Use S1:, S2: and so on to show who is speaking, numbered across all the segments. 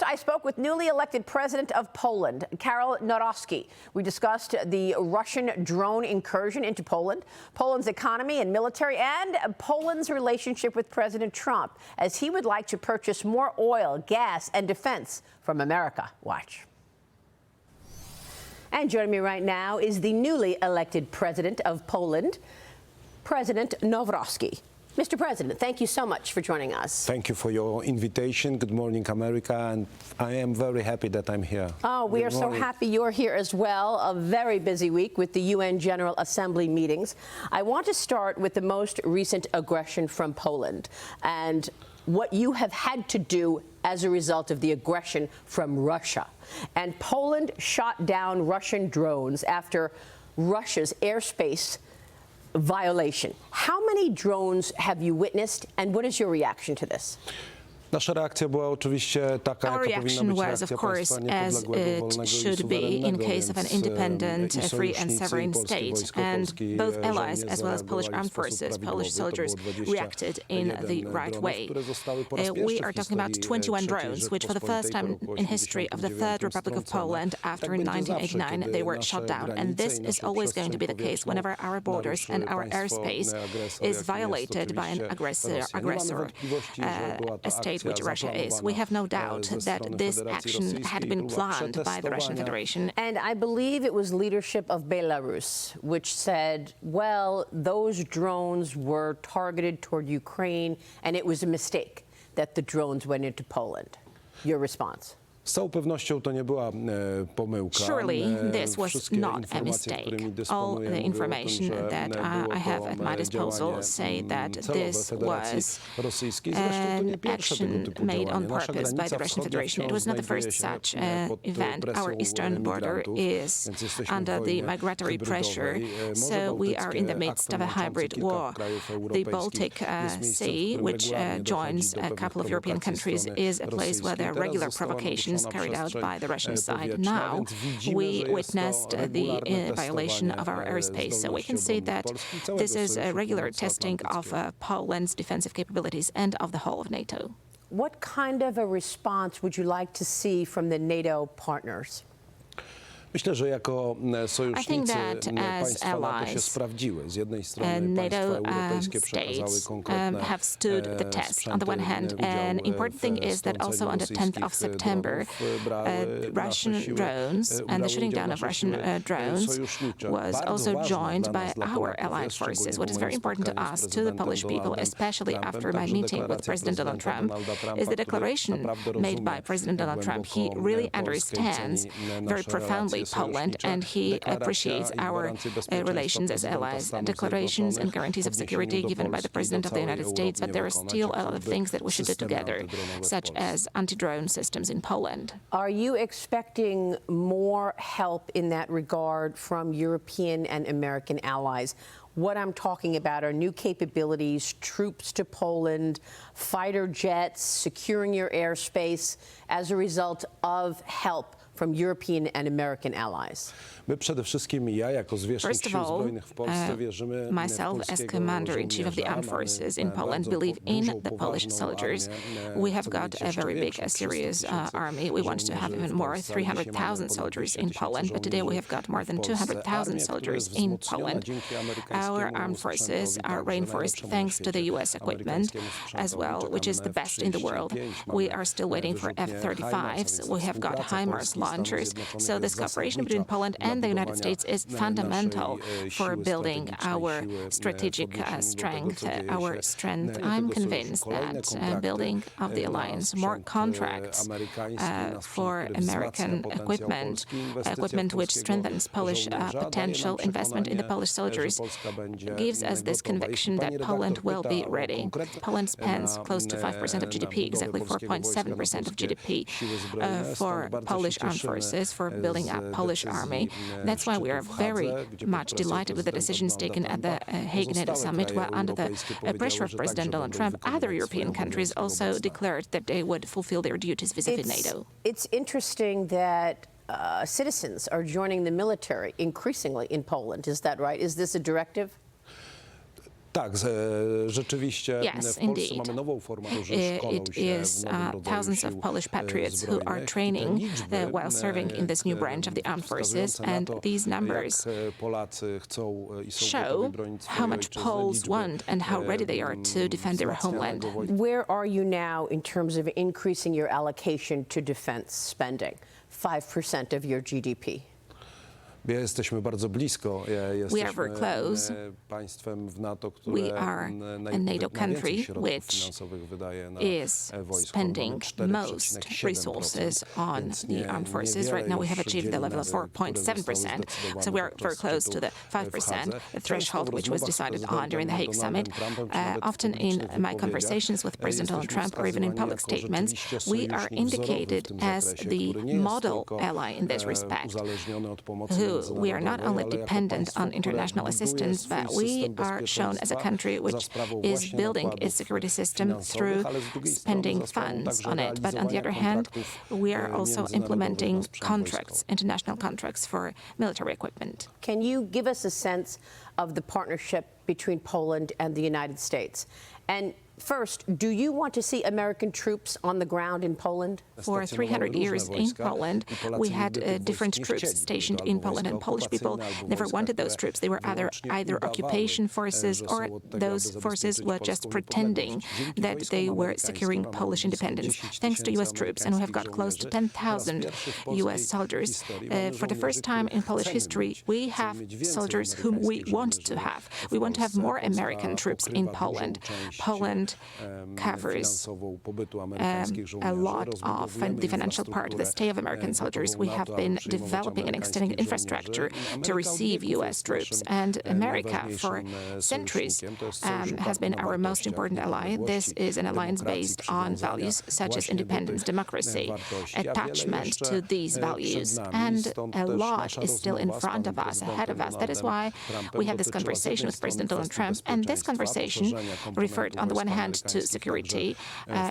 S1: I spoke with newly elected President of Poland, Karol Nawrocki. We discussed the Russian drone incursion into Poland, Poland's economy and military, and Poland's relationship with President Trump, as he would like to purchase more oil, gas, and defense from America. Watch. And joining me right now is the newly elected President of Poland, President Nawrocki. Mr. President, thank you so much for joining us.
S2: Thank you for your invitation. Good morning, America, and I am very happy that I'm here.
S1: Oh, we are so happy you're here as well. A very busy week with the UN General Assembly meetings. I want to start with the most recent aggression from Poland and what you have had to do as a result of the aggression from Russia. And Poland shot down Russian drones after Russia's airspace violation. How many drones have you witnessed, and what is your reaction to this?
S3: Our reaction was, of course, as it should be in case of an independent, free and sovereign state. And both allies, as well as Polish armed forces, Polish soldiers, reacted in the right way. We are talking about 21 drones, which for the first time in history of the Third Republic of Poland, after 1989, they were shot down. And this is always going to be the case whenever our borders and our airspace is violated by an aggressor, a state which Russia is. We have no doubt that this action had been planned by the Russian Federation.
S1: And I believe it was leadership of Belarus which said, well, those drones were targeted toward Ukraine, and it was a mistake that the drones went into Poland. Your response?
S3: Surely this was not a mistake. All the information that I have at my disposal say that this was an action made on purpose by the Russian Federation. It was not the first such event. Our eastern border is under the migratory pressure, so we are in the midst of a hybrid war. The Baltic Sea, which joins a couple of European countries, is a place where there are regular provocations carried out by the Russian side. Now, we witnessed the violation of our airspace, so we can say that this is a regular testing of Poland's defensive capabilities and of the whole of NATO.
S1: What kind of a response would you like to see from the NATO partners?
S3: I think that as allies, NATO states have stood the test. On the one hand, an important thing is that also on the 10th of September, Russian drones and the shooting down of Russian drones was also joined by our allied forces. What is very important to us, to the Polish people, especially after my meeting with President Donald Trump, is the declaration made by President Donald Trump. He really understands very profoundly Poland, and he appreciates our relations as allies, declarations and guarantees of security given by the President of the United States, but there are still a lot of things that we should do together, such as anti-drone systems in Poland.
S1: Are you expecting more help in that regard from European and American allies? What I'm talking about are new capabilities, troops to Poland, fighter jets, securing your airspace as a result of help from European and American allies.
S3: First of all, myself as Commander-in-Chief of the Armed Forces in Poland believe in the Polish soldiers. We have got a very big, serious army. We want to have even more, 300,000 soldiers in Poland, but today we have got more than 200,000 soldiers in Poland. Our armed forces are reinforced thanks to the U.S. equipment as well, which is the best in the world. We are still waiting for F-35s. We have got HIMARS launchers. So this cooperation between Poland and the United States is fundamental for building our strategic strength, our strength. I'm convinced that building of the alliance, more contracts for American equipment which strengthens Polish potential, investment in the Polish soldiers, gives us this conviction that Poland will be ready. Poland spends close to 5% of GDP, exactly 4.7% of GDP for Polish armed forces, for building up Polish army. That's why we are very much delighted with the decisions taken at the Hague NATO summit, where under the pressure of President Donald Trump, other European countries also declared that they would fulfill their duties vis-à-vis NATO.
S1: It's interesting that citizens are joining the military increasingly in Poland. Is that right? Is this a directive?
S2: rzeczywiście
S3: Yes,
S2: w Polsce mamy nową formę, którzy szkolą się w nowym rodzaju
S3: thousands of Polish patriots who are training while serving in this new branch of the armed forces, and these numbers show how much Poles want and how ready they are to defend their homeland.
S1: Where are you now in terms of increasing your allocation to defense spending? 5% of your GDP.
S2: Jesteśmy bardzo blisko.
S3: We are very close.
S2: Państwem w NATO,
S3: We are a NATO country which is spending most resources on the armed forces. Right now we have achieved the level of 4.7%, so we are very close to the 5% threshold which was decided on during the Hague summit. Often in my conversations with President Donald Trump or even in public statements, we are indicated as the model ally in this respect, we are not only dependent on international assistance, but we are shown as a country which is building its security system through spending funds on it. But on the other hand, we are also implementing contracts, international contracts for military equipment.
S1: Can you give us a sense of the partnership between Poland and the United States? And first, do you want to see American troops on the ground in Poland?
S3: For 300 years in Poland, we had different troops stationed in Poland, and Polish people never wanted those troops. They were either occupation forces, or those forces were just pretending that they were securing Polish independence. Thanks to U.S. troops, and we have got close to 10,000 U.S. soldiers. For the first time in Polish history, we have soldiers whom we want to have. We want to have more American troops in Poland. Poland covers a lot of the financial part of the stay of American soldiers. We have been developing and extending infrastructure to receive U.S. troops, and America for centuries has been our most important ally. This is an alliance based on values such as independence, democracy, attachment to these values, and a lot is still in front of us, ahead of us. That is why we had this conversation with President Donald Trump, and this conversation referred on the one hand to security,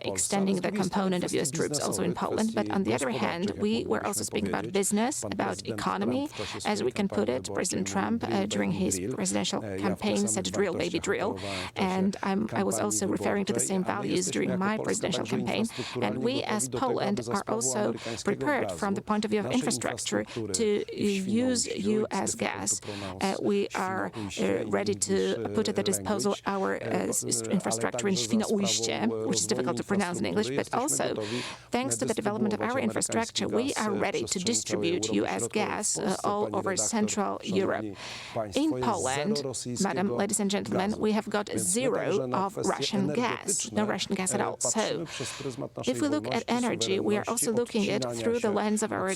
S3: extending the component of U.S. troops also in Poland. But on the other hand, we were also speaking about business, about economy, as we can put it. President Trump, during his presidential campaign, said drill, baby, drill. And I was also referring to the same values during my presidential campaign. And we, as Poland, are also prepared from the point of view of infrastructure to use U.S. gas. We are ready to put at the disposal our infrastructure in Świnoujście, which is difficult to pronounce in English, but also, thanks to the development of our infrastructure, we are ready to distribute U.S. gas all over Central Europe. In Poland, madam, ladies and gentlemen, we have got zero of Russian gas, no Russian gas at all. So, if we look at energy, we are also looking at it through the lens of our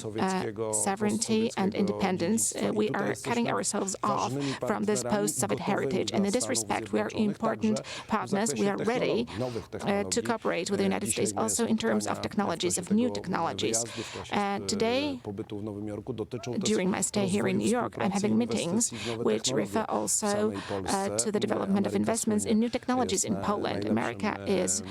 S3: sovereignty and independence. We are cutting ourselves off from this post-Soviet heritage, and in this respect, we are important partners. We are ready to cooperate with the United States also in terms of technologies, of new technologies. Today, during my stay here in New York, I'm having meetings which refer also to the development of investments in new technologies in Poland. America is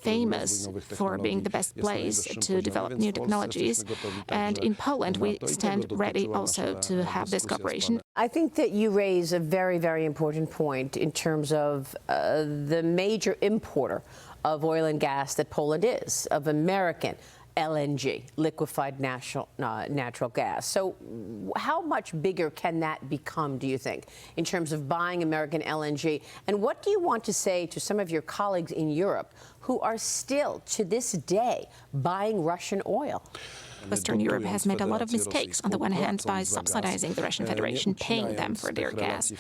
S3: famous for being the best place to develop new technologies, and in Poland we stand ready also to have this cooperation.
S1: I think that you raise a very, very important point in terms of the major importer of oil and gas that Poland is, of American LNG, liquefied natural gas. So how much bigger can that become, do you think, in terms of buying American LNG? And what do you want to say to some of your colleagues in Europe who are still, to this day, buying Russian oil?
S3: Western Europe has made a lot of mistakes, on the one hand by subsidizing the Russian Federation, paying them for their gas,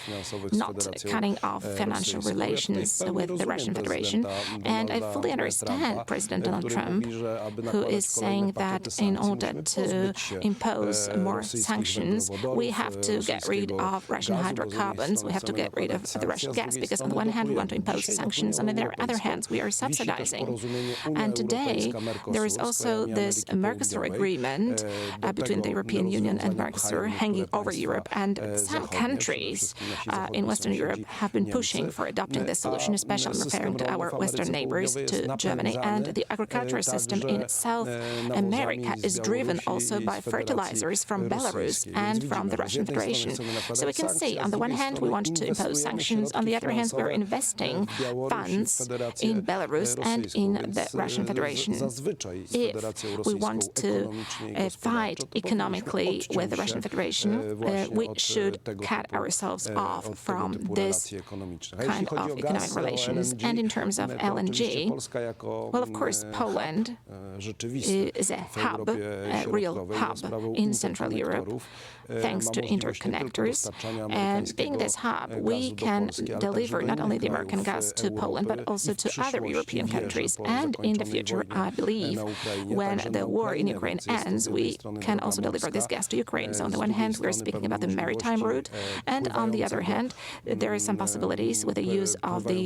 S3: not cutting off financial relations with the Russian Federation. And I fully understand President Donald Trump, who is saying that in order to impose more sanctions, we have to get rid of Russian hydrocarbons, we have to get rid of the Russian gas, because on the one hand we want to impose sanctions, on the other hand we are subsidizing. And today there is also this Mercosur agreement agreement between the European Union and Mercosur hanging over Europe, and some countries in Western Europe have been pushing for adopting this solution, especially referring to our Western neighbors, to Germany. And the agricultural system in South America is driven also by fertilizers from Belarus and from the Russian Federation. So we can see, on the one hand, we want to impose sanctions. On the other hand, we're investing funds in Belarus and in the Russian Federation. If we want to fight economically with the Russian Federation, we should cut ourselves off from this kind of economic relations. And in terms of LNG, well, of course, Poland is a hub, a real hub in Central Europe, thanks to interconnectors. And being this hub, we can deliver not only the American gas to Poland, but also to other European countries. And in the future, I believe, when the war in Ukraine ends, we can also deliver this gas to Ukraine. So on the one hand, we're speaking about the maritime route, and on the other hand, there are some possibilities with the use of the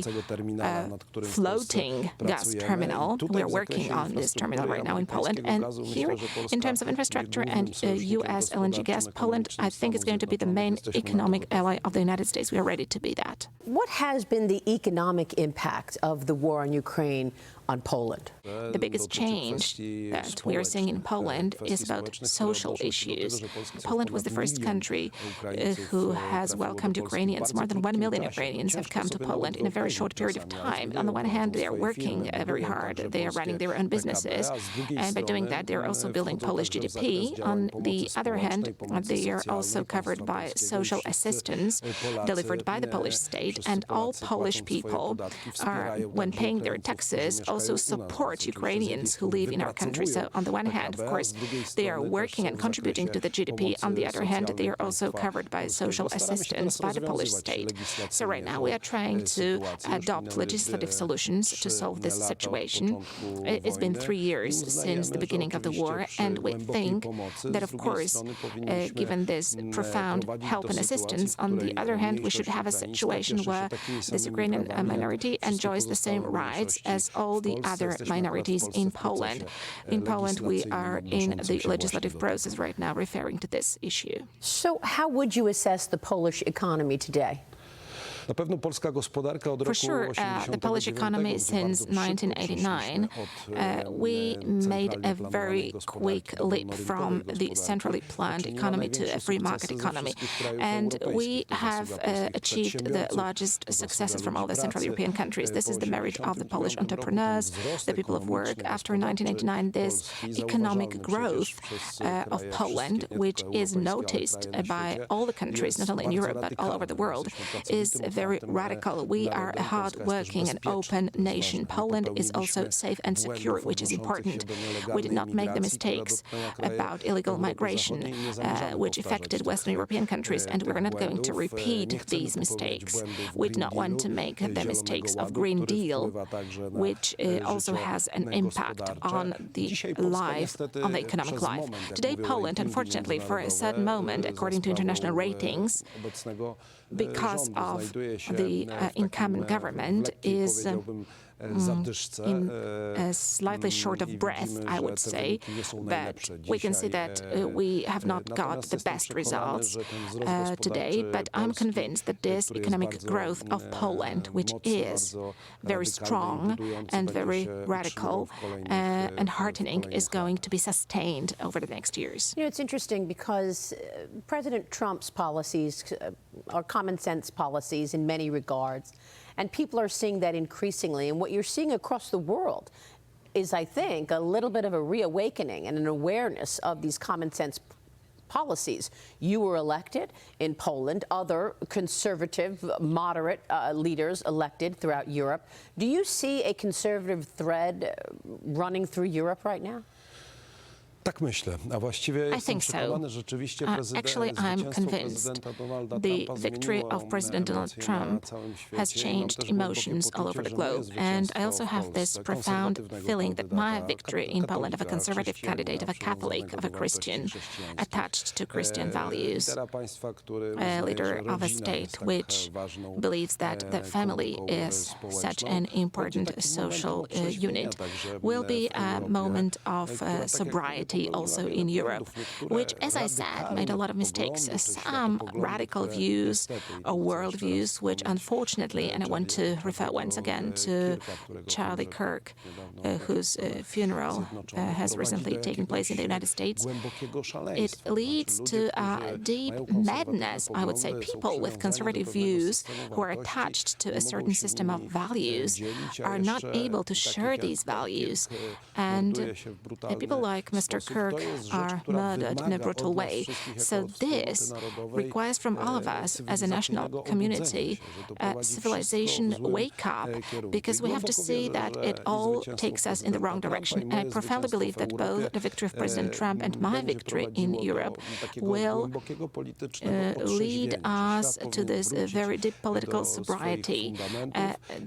S3: floating gas terminal. We're working on this terminal right now in Poland. And here, in terms of infrastructure and U.S. LNG gas, Poland, I think, is going to be the main economic ally of the United States. We are ready to be that.
S1: What has been the economic impact of the war on Ukraine on Poland?
S3: The biggest change that we are seeing in Poland is about social issues. Poland was the first country who has welcomed Ukrainians. More than 1 million Ukrainians have come to Poland in a very short period of time. On the one hand, they are working very hard. They are running their own businesses. And by doing that, they are also building Polish GDP. On the other hand, they are also covered by social assistance delivered by the Polish state. And all Polish people are, when paying their taxes, also support Ukrainians who live in our country. So on the one hand, of course, they are working and contributing to the GDP. On the other hand, they are also covered by social assistance by the Polish state. So right now we are trying to adopt legislative solutions to solve this situation. It's been 3 years since the beginning of the war, and we think that, of course, given this profound help and assistance, on the other hand, we should have a situation where this Ukrainian minority enjoys the same rights as all the other minorities in Poland. In Poland, we are in the legislative process right now referring to this issue.
S1: So how would you assess the Polish economy today?
S3: For sure, the Polish economy since 1989, we made a very quick leap from the centrally planned economy to a free market economy. And we have achieved the largest successes from all the Central European countries. This is the merit of the Polish entrepreneurs, the people of work. After 1989, this economic growth of Poland, which is noticed by all the countries, not only in Europe, but all over the world, is very radical. We are a hard-working and open nation. Poland is also safe and secure, which is important. We did not make the mistakes about illegal migration, which affected Western European countries, and we're not going to repeat these mistakes. We do not want to make the mistakes of Green Deal, which also has an impact on the life, on the economic life. Today, Poland, unfortunately, for a sad moment, according to international ratings, because of the incumbent government, is slightly short of breath, I would say, but we can see that we have not got the best results today. But I'm convinced that this economic growth of Poland, which is very strong and very radical and heartening, is going to be sustained over the next years.
S1: You know, it's interesting because President Trump's policies are common sense policies in many regards. And people are seeing that increasingly. And what you're seeing across the world is, I think, a little bit of a reawakening and an awareness of these common sense policies. You were elected in Poland, other conservative, moderate leaders elected throughout Europe. Do you see a conservative thread running through Europe right now?
S3: I think so. Actually, I'm convinced the victory of President Donald Trump has changed emotions all over the globe. And I also have this profound feeling that my victory in Poland of a conservative candidate, of a Catholic, of a Christian, attached to Christian values, a leader of a state which believes that the family is such an important social unit, will be a moment of sobriety stability also in Europe, which, as I said, made a lot of mistakes. Some radical views or worldviews, which unfortunately, and I want to refer once again to Charlie Kirk, whose funeral has recently taken place in the United States, it leads to a deep madness, I would say. People with conservative views who are attached to a certain system of values are not able to share these values. And people like Mr. Kirk are murdered in a brutal way. So this requires from all of us as a national community a civilization wake-up, because we have to see that it all takes us in the wrong direction. And I profoundly believe that both the victory of President Trump and my victory in Europe will lead us to this very deep political sobriety,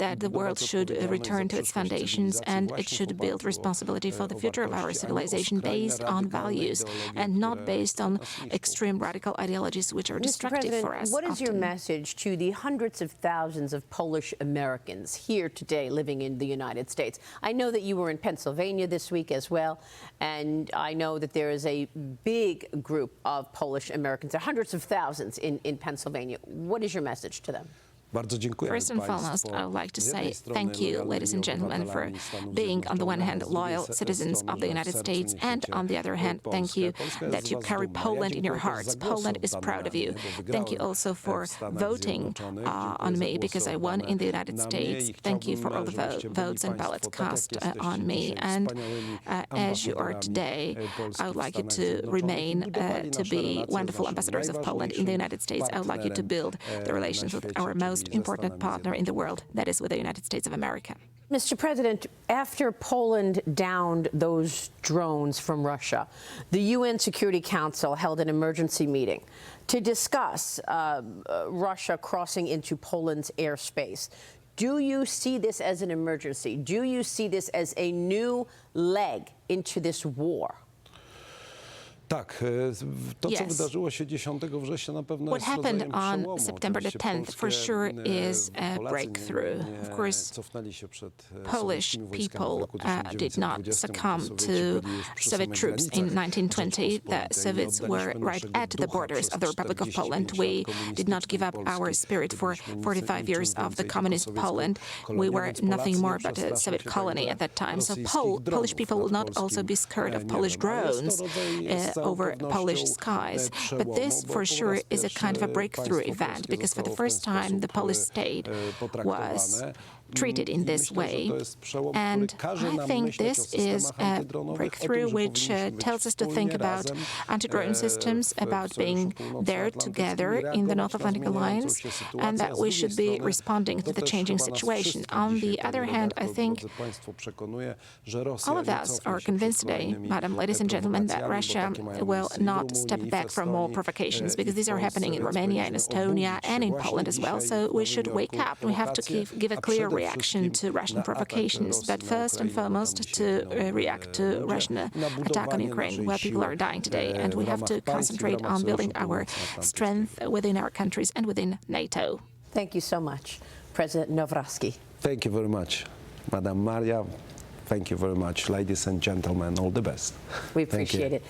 S3: that the world should return to its foundations and it should build responsibility for the future of our civilization based on values and not based on extreme radical ideologies which are destructive for us.
S1: What is your message to the hundreds of thousands of Polish Americans here today living in the United States? I know that you were in Pennsylvania this week as well, and I know that there is a big group of Polish Americans, hundreds of thousands in Pennsylvania. What is your message to them?
S3: First and foremost, I would like to say thank you, ladies and gentlemen, for being, on the one hand, loyal citizens of the United States, and on the other hand, thank you that you carry Poland in your hearts. Poland is proud of you. Thank you also for voting on me, because I won in the United States. Thank you for all the votes and ballots cast on me. And as you are today, I would like you to remain to be wonderful ambassadors of Poland in the United States. I would like you to build the relations with our most important partner in the world, that is with the United States of America.
S1: Mr. President, after Poland downed those drones from Russia, the UN Security Council held an emergency meeting to discuss Russia crossing into Poland's airspace. Do you see this as an emergency? Do you see this as a new leg into this war?
S3: What happened on September the 10th for sure is a breakthrough. Of course, Polish people did not succumb to Soviet troops in 1920. The Soviets were right at the borders of the Republic of Poland. We did not give up our spirit for 45 years of the communist Poland. We were nothing more but a Soviet colony at that time. So Polish people will not also be scared of Polish drones over Polish skies. But this, for sure, is a kind of a breakthrough event, because for the first time the Polish state was treated in this way. And I think this is a breakthrough which tells us to think about anti-drone systems, about being there together in the North Atlantic Alliance, and that we should be responding to the changing situation. On the other hand, I think all of us are convinced today, Madam, ladies and gentlemen, that Russia will not step back from more provocations, because these are happening in Romania, in Estonia, and in Poland as well. So we should wake up. We have to give a clear reaction to Russian provocations, but first and foremost to react to Russian attack on Ukraine, where people are dying today. And we have to concentrate on building our strength within our countries and within NATO.
S1: Thank you so much, President Nawrocki.
S2: Thank you very much, Madam Maria. Thank you very much, ladies and gentlemen. All the best.
S1: We appreciate it.